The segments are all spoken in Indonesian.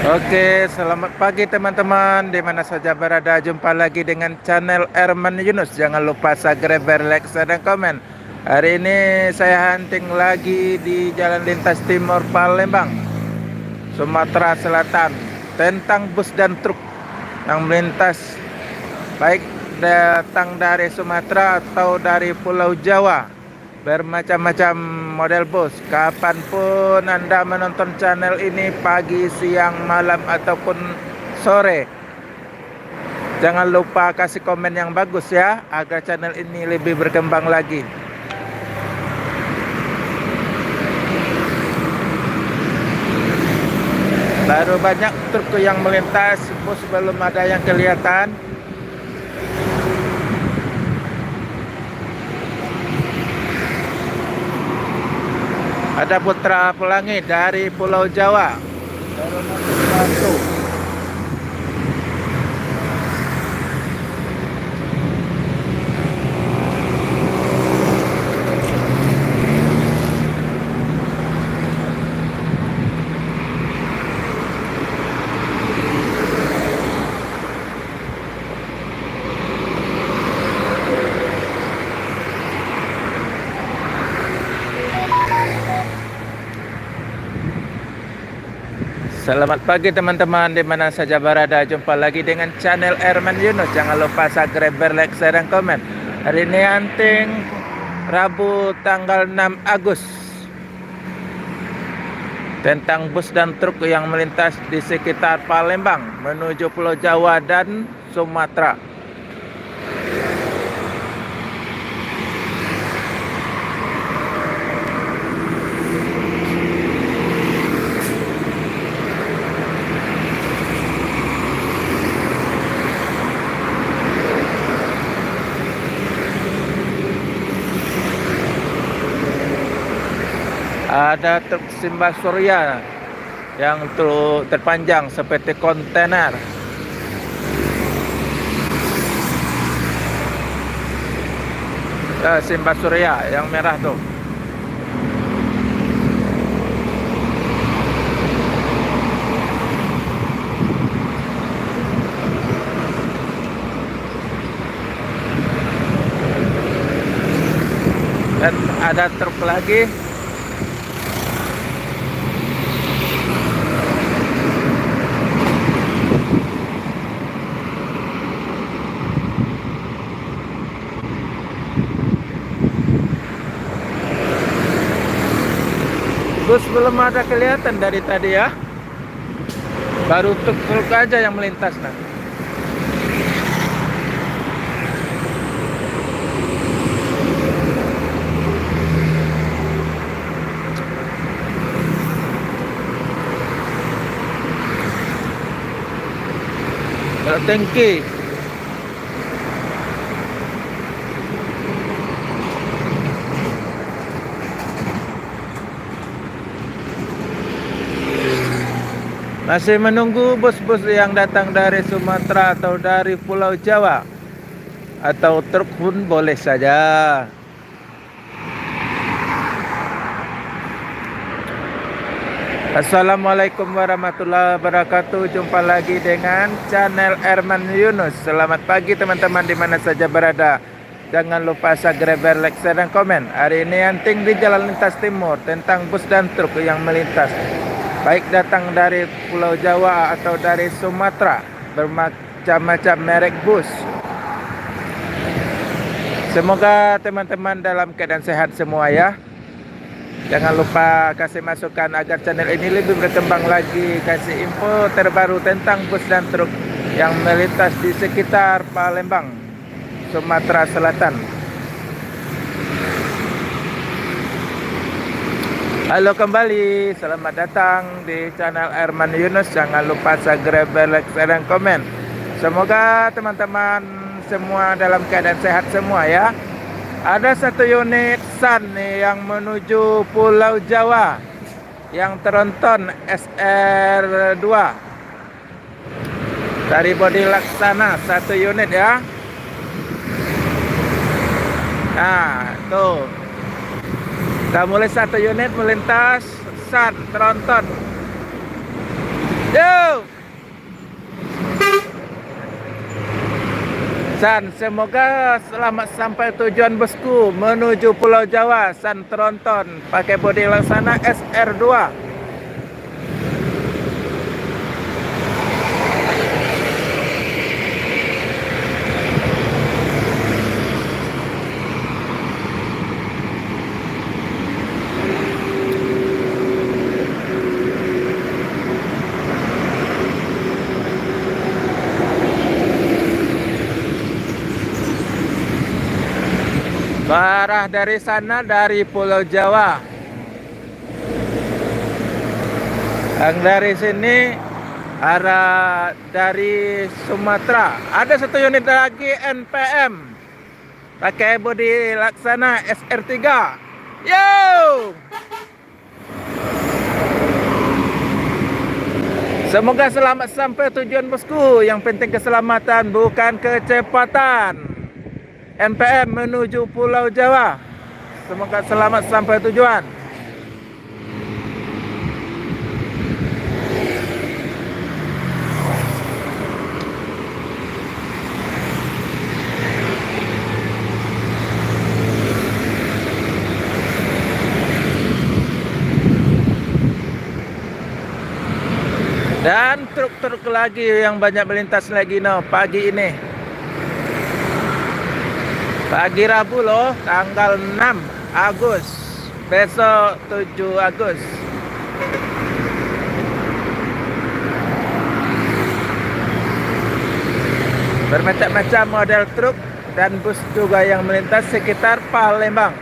Oke, selamat pagi teman-teman. Di mana saja berada, jumpa lagi dengan channel Erman Yunus. Jangan lupa subscribe, like, share, dan komen. Hari ini saya hunting lagi di Jalan Lintas Timur Palembang, Sumatera Selatan, tentang bus dan truk yang melintas, baik datang dari Sumatera atau dari Pulau Jawa. Bermacam-macam model bus. Kapanpun Anda menonton channel ini, pagi, siang, malam, ataupun sore, jangan lupa kasih komen yang bagus ya, agar channel ini lebih berkembang lagi. Baru banyak truk yang melintas, bus belum ada yang kelihatan. Ada Putra Pelangi dari Pulau Jawa. Baru masuk satu. Selamat pagi teman-teman, di mana saja berada, jumpa lagi dengan channel Erman Yunus. Jangan lupa subscribe, like, share, dan komen. Hari ini hunting Rabu tanggal 6 Agustus tentang bus dan truk yang melintas di sekitar Palembang menuju Pulau Jawa dan Sumatera. Ada truk Simba Surya yang terpanjang seperti kontainer. Simba Surya yang merah tuh. Dan ada truk lagi. Bus belum ada kelihatan dari tadi ya. Baru truk aja yang melintas nah. Kalau tangki masih menunggu bus-bus yang datang dari Sumatera atau dari Pulau Jawa, atau truk pun boleh saja. Assalamualaikum warahmatullahi wabarakatuh. Jumpa lagi dengan channel Erman Yunus. Selamat pagi teman-teman, di mana saja berada. Jangan lupa subscribe, like, share, dan komen. Hari ini hunting di Jalan Lintas Timur tentang bus dan truk yang melintas, baik datang dari Pulau Jawa atau dari Sumatera. Bermacam-macam merek bus. Semoga teman-teman dalam keadaan sehat semua ya. Jangan lupa kasih masukan agar channel ini lebih berkembang lagi. Kasih info terbaru tentang bus dan truk yang melintas di sekitar Palembang, Sumatera Selatan. Halo kembali, selamat datang di channel Erman Yunus. Jangan lupa subscribe, like, share, dan komen. Semoga teman-teman semua dalam keadaan sehat semua ya. Ada satu unit Sun nih yang menuju Pulau Jawa, yang Tronton SR2 dari Bodi Laksana, satu unit ya. Nah tuh, udah mulai satu unit melintas Sun Tronton. Yo. San, semoga selamat sampai tujuan bosku menuju Pulau Jawa. San Tronton pakai bodi Laksana SR2. Arah dari sana dari Pulau Jawa. Yang dari sini arah dari Sumatera. Ada satu unit lagi NPM pakai bodi Laksana SR3. Yo! Semoga selamat sampai tujuan bosku. Yang penting keselamatan bukan kecepatan. NPM menuju Pulau Jawa. Semoga selamat sampai tujuan. Dan truk-truk lagi yang banyak melintas lagi pagi ini. Pagi Rabu loh, tanggal 6 Agustus. Besok 7 Agustus. Bermacam-macam model truk dan bus juga yang melintas sekitar Palembang.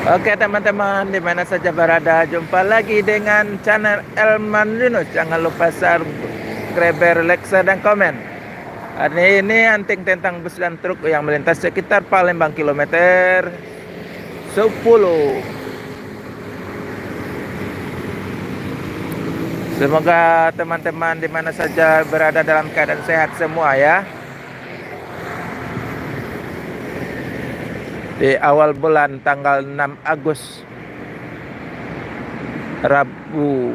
Oke teman-teman, dimana saja berada, jumpa lagi dengan channel Elman Yunus. Jangan lupa subscribe, like, share, dan komen. Hari ini anting tentang bus dan truk yang melintas sekitar Palembang kilometer 10. Semoga teman-teman dimana saja berada dalam keadaan sehat semua ya. Di awal bulan tanggal 6 Agustus Rabu.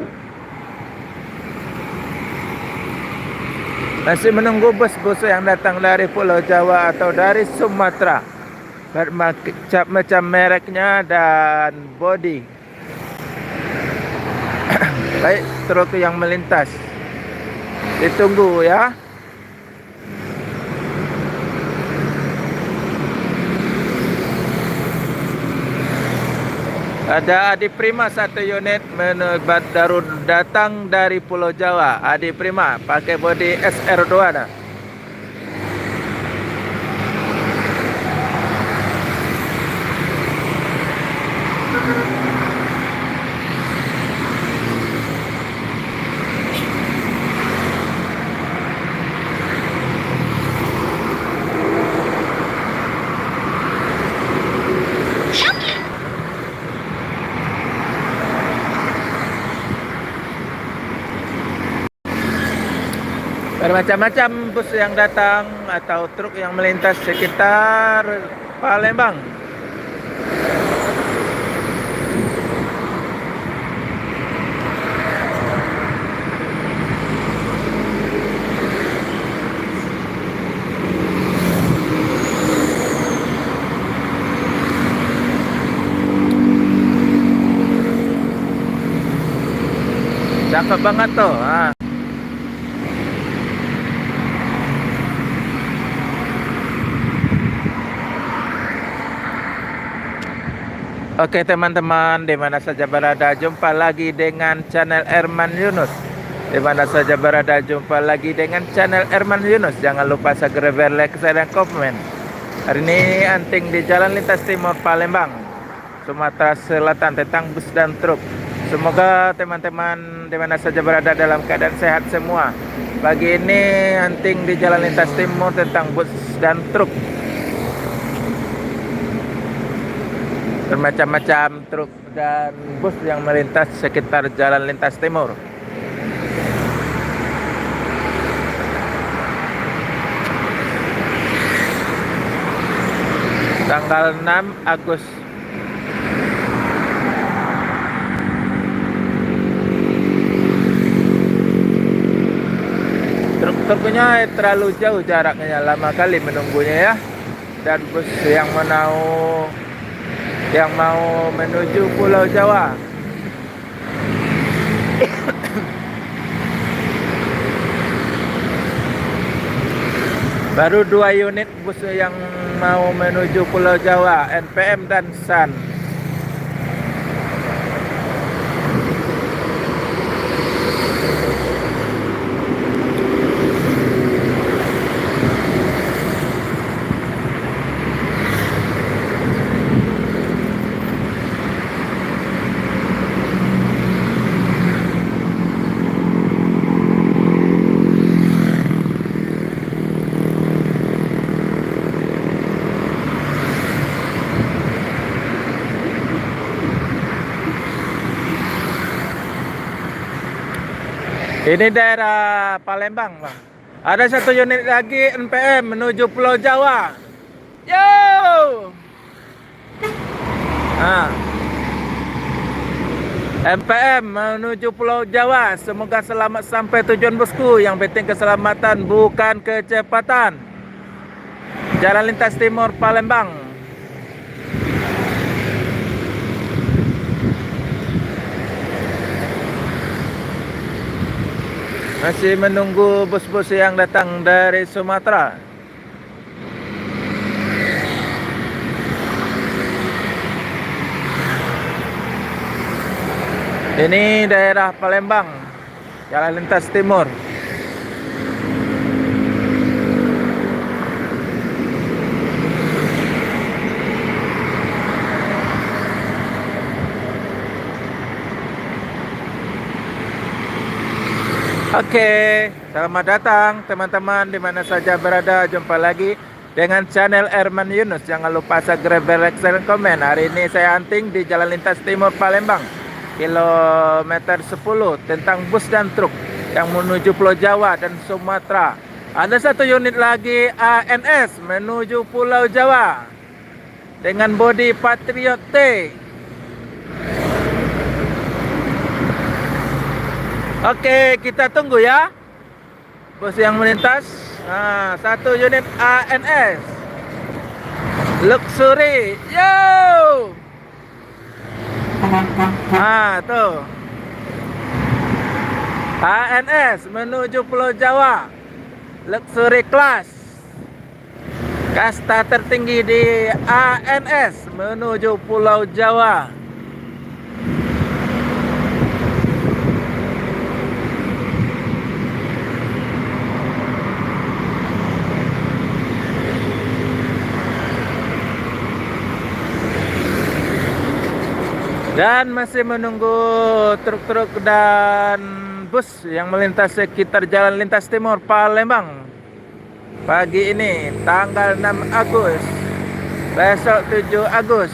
Masih menunggu bus-bus yang datang dari Pulau Jawa atau dari Sumatera. Bermacam mereknya dan bodi. Baik, truk yang melintas. Ditunggu ya. Ada Adi Prima satu unit baru datang dari Pulau Jawa. Adi Prima pakai bodi SR2 dah. Bermacam-macam bus yang datang atau truk yang melintas sekitar Palembang. Cakep banget tuh. Oke teman-teman, dimana saja berada, jumpa lagi dengan channel Elman Yunus. Dimana saja berada, jumpa lagi dengan channel Elman Yunus. Jangan lupa subscribe, like, share, dan komen. Hari ini anting di Jalan Lintas Timur Palembang, Sumatera Selatan tentang bus dan truk. Semoga teman-teman dimana saja berada dalam keadaan sehat semua. Pagi ini anting di Jalan Lintas Timur tentang bus dan truk. bermacam-macam truk dan bus yang melintas sekitar Jalan Lintas Timur. Tanggal 6 Agustus. Truk-truknya terlalu jauh jaraknya, lama kali menunggunya ya. Dan bus yang mau menuju Pulau Jawa. Baru 2 unit bus yang mau menuju Pulau Jawa, NPM dan SAN. Ini daerah Palembang, Bang. Ada 1 unit lagi NPM menuju Pulau Jawa. Yo! NPM menuju Pulau Jawa. Semoga selamat sampai tujuan bosku. Yang penting keselamatan, bukan kecepatan. Jalan Lintas Timur Palembang. Masih menunggu bus-bus yang datang dari Sumatera. Ini daerah Palembang, Jalan Lintas Timur. Oke, selamat datang teman-teman di mana saja berada. Jumpa lagi dengan channel Erman Yunus. Jangan lupa subscribe, like, share, dan komen. Hari ini saya hunting di Jalan Lintas Timur Palembang, kilometer 10, tentang bus dan truk yang menuju Pulau Jawa dan Sumatera. Ada 1 unit lagi ANS menuju Pulau Jawa dengan bodi Patriot T. Oke, kita tunggu ya bus yang melintas. 1 unit ANS Luxury. Yo! Tuh ANS menuju Pulau Jawa, Luxury Class. Kasta tertinggi di ANS menuju Pulau Jawa. Dan masih menunggu truk-truk dan bus yang melintas sekitar Jalan Lintas Timur Palembang. Pagi ini tanggal 6 Agustus, besok 7 Agustus.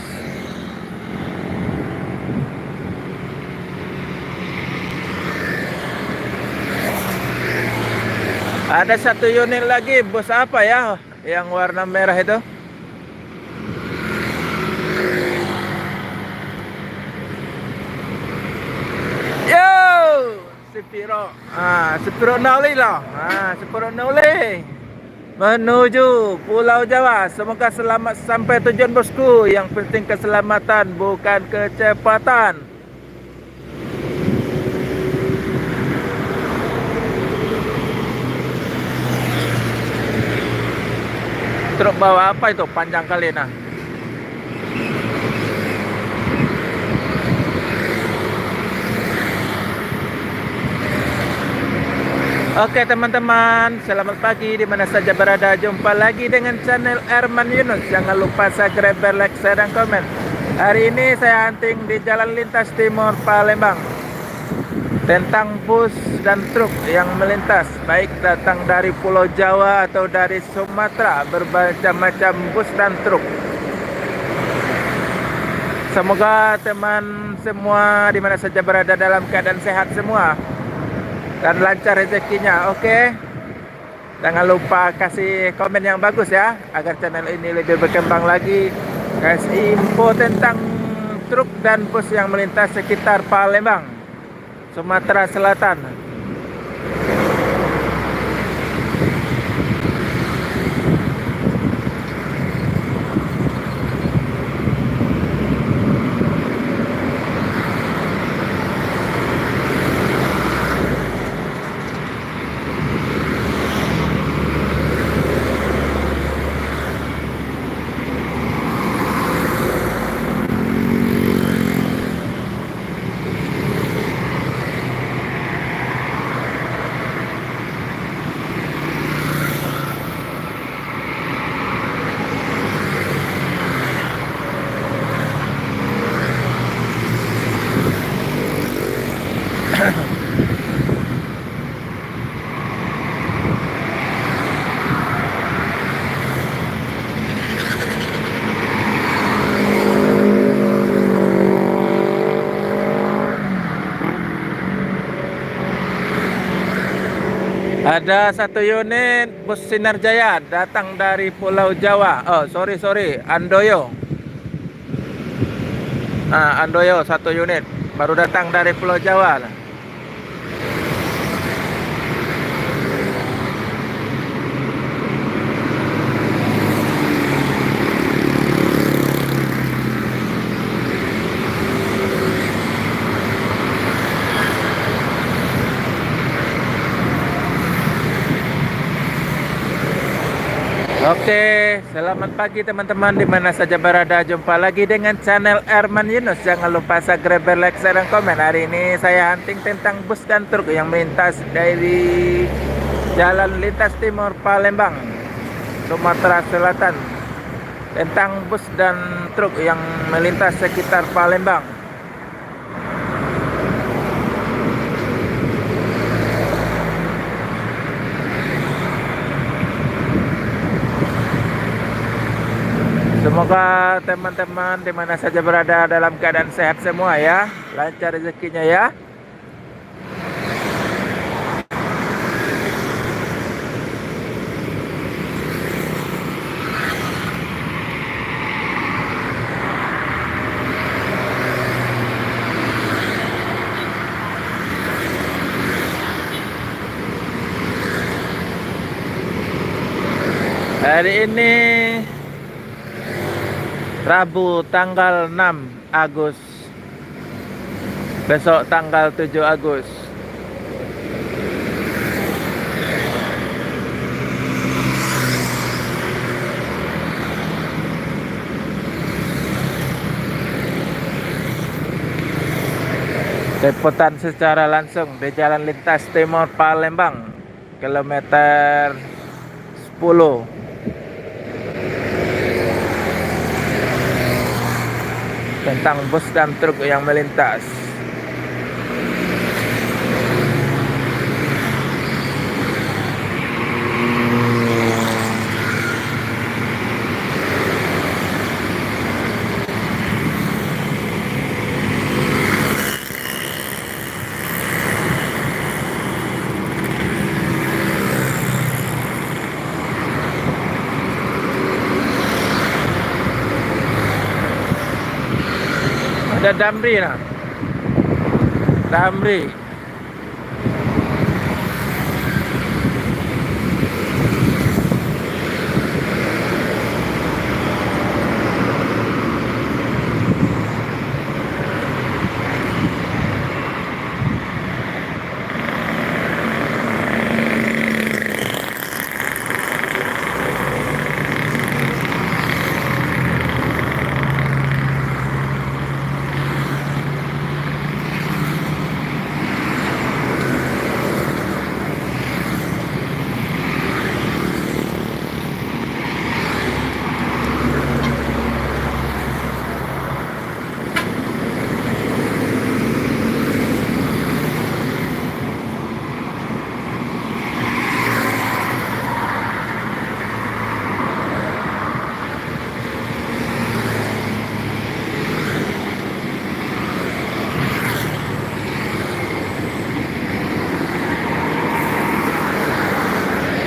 Ada 1 unit lagi bus apa ya yang warna merah itu? Sepiro Nauli lah. Sepiro Nauli menuju Pulau Jawa. Semoga selamat sampai tujuan bosku. Yang penting keselamatan, bukan kecepatan. Truk bawa apa itu? Panjang kali nah. Oke teman-teman, selamat pagi di mana saja berada. Jumpa lagi dengan channel Erman Yunus. Jangan lupa subscribe, like, share, dan komen. Hari ini saya hunting di Jalan Lintas Timur Palembang tentang bus dan truk yang melintas, baik datang dari Pulau Jawa atau dari Sumatera. Bermacam-macam bus dan truk. Semoga teman semua di mana saja berada dalam keadaan sehat semua dan lancar rezekinya. Oke. Jangan lupa kasih komen yang bagus ya, agar channel ini lebih berkembang lagi. Kasih info tentang truk dan bus yang melintas sekitar Palembang, Sumatera Selatan. Ada satu unit bus Sinar Jaya datang dari Pulau Jawa. Oh, sorry, Andoyo. Nah, Andoyo satu unit baru datang dari Pulau Jawa. Oke, selamat pagi teman-teman di mana saja berada. Jumpa lagi dengan channel Erman Yunus. Jangan lupa subscribe, like, share, dan komen. Hari ini saya hunting tentang bus dan truk yang melintas dari Jalan Lintas Timur Palembang, Sumatera Selatan. Tentang bus dan truk yang melintas sekitar Palembang. Semoga teman-teman di mana saja berada dalam keadaan sehat semua ya, lancar rezekinya ya. Hari ini Rabu tanggal 6 Agustus, besok tanggal 7 Agustus. Liputan secara langsung di Jalan Lintas Timur Palembang, kilometer 10. Tentang bus dan truk yang melintas. Ada Damri nah. Damri.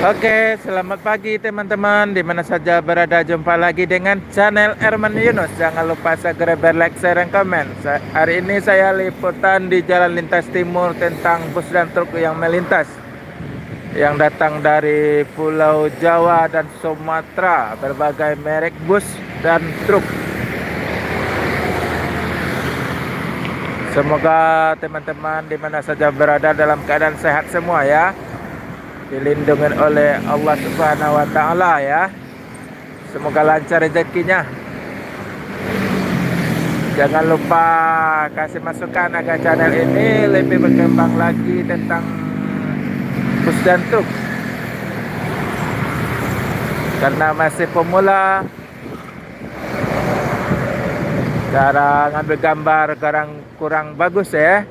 Oke, selamat pagi teman-teman. Di mana saja berada, jumpa lagi dengan channel Erman Yunus. Jangan lupa segera like, share, dan komen. Hari ini saya liputan di Jalan Lintas Timur tentang bus dan truk yang melintas, yang datang dari Pulau Jawa dan Sumatera. Berbagai merek bus dan truk. Semoga teman-teman di mana saja berada dalam keadaan sehat semua ya, dilindungi oleh Allah Subhanahu wa taala ya. Semoga lancar rezekinya. Jangan lupa kasih masukan agar channel ini lebih berkembang lagi tentang bus dan truk. Karena masih pemula, cara ngambil gambar kurang bagus ya.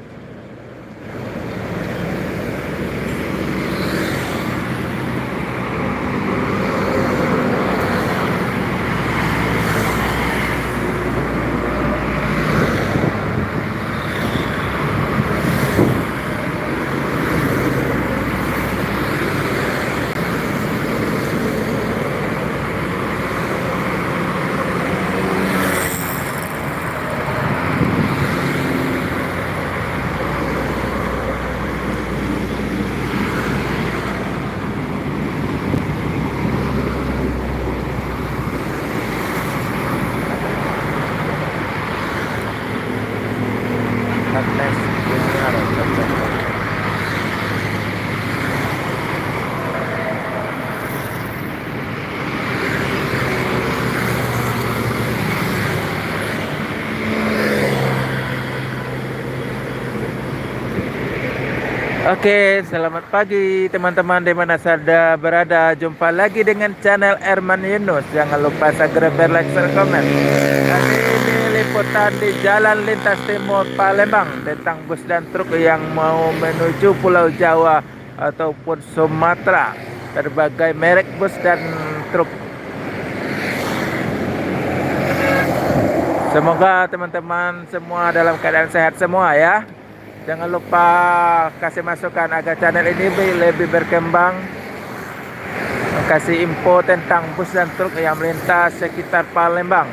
Oke, selamat pagi teman-teman di mana saja berada. Jumpa lagi dengan channel Erman Yunus. Jangan lupa segera like, share, komen. Hari ini liputan di Jalan Lintas Timur Palembang tentang bus dan truk yang mau menuju Pulau Jawa ataupun Sumatera. Berbagai merek bus dan truk. Semoga teman-teman semua dalam keadaan sehat semua ya. Jangan lupa kasih masukan agar channel ini lebih berkembang, kasih info tentang bus dan truk yang melintas sekitar Palembang.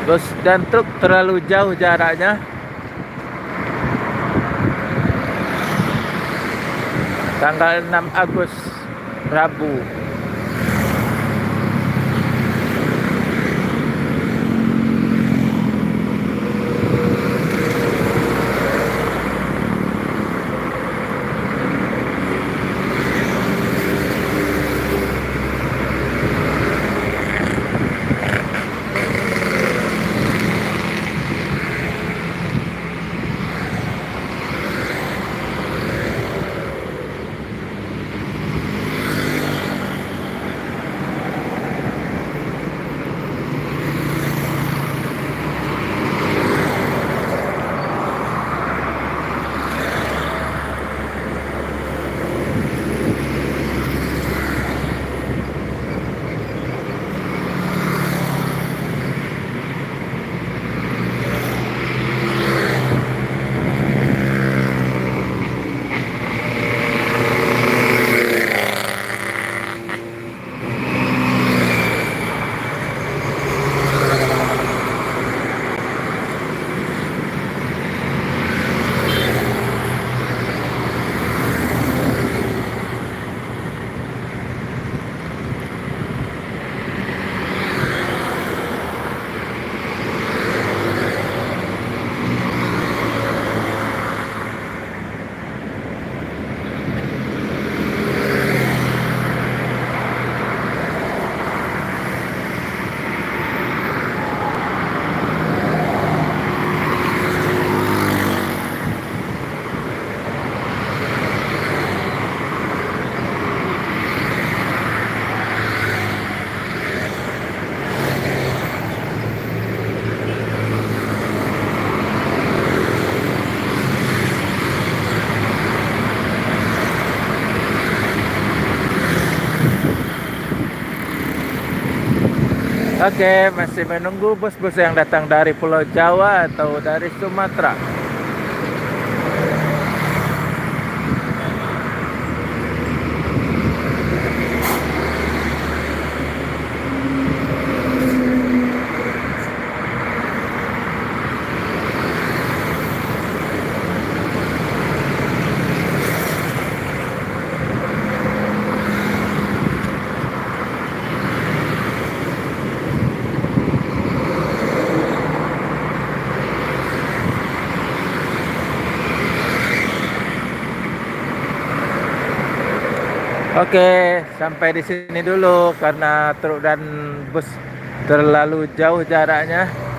Bus dan truk terlalu jauh jaraknya. Tanggal 6 Agustus Rabu. Oke, masih menunggu bus-bus yang datang dari Pulau Jawa atau dari Sumatera. Oke, sampai di sini dulu karena truk dan bus terlalu jauh jaraknya.